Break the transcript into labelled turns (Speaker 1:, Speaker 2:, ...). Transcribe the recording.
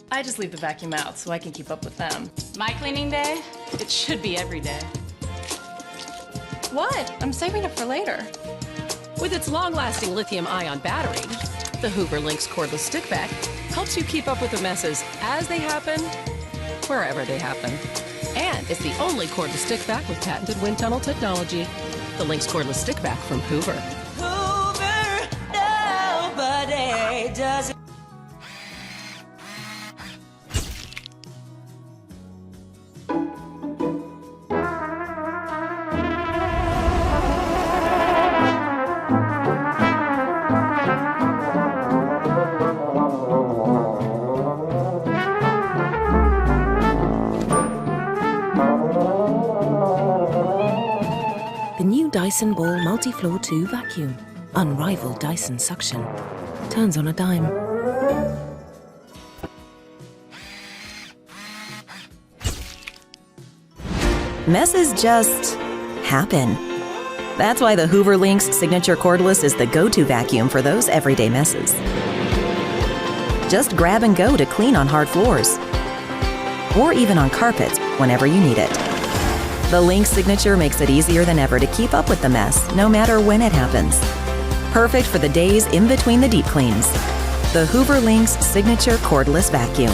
Speaker 1: I just leave the vacuum out so I can keep up with them.
Speaker 2: My cleaning day? It should be every day.
Speaker 1: What? I'm saving it for later.
Speaker 3: With its long-lasting lithium-ion battery, the Hoover Lynx cordless stick vac helps you keep up with the messes as they happen, wherever they happen. And it's the only cordless stick vac with patented wind tunnel technology. The Lynx cordless stick vac from Hoover.
Speaker 4: Hoover, nobody does it.
Speaker 5: The new Dyson Ball Multi-Floor 2 vacuum. Unrivaled Dyson suction. Turns on a dime.
Speaker 6: Messes just happen. That's why the Hoover Lynx Signature Cordless is the go-to vacuum for those everyday messes. Just grab and go to clean on hard floors, or even on carpet whenever you need it. The Lynx Signature makes it easier than ever to keep up with the mess, no matter when it happens. Perfect for the days in between the deep cleans. The Hoover Lynx Signature Cordless Vacuum.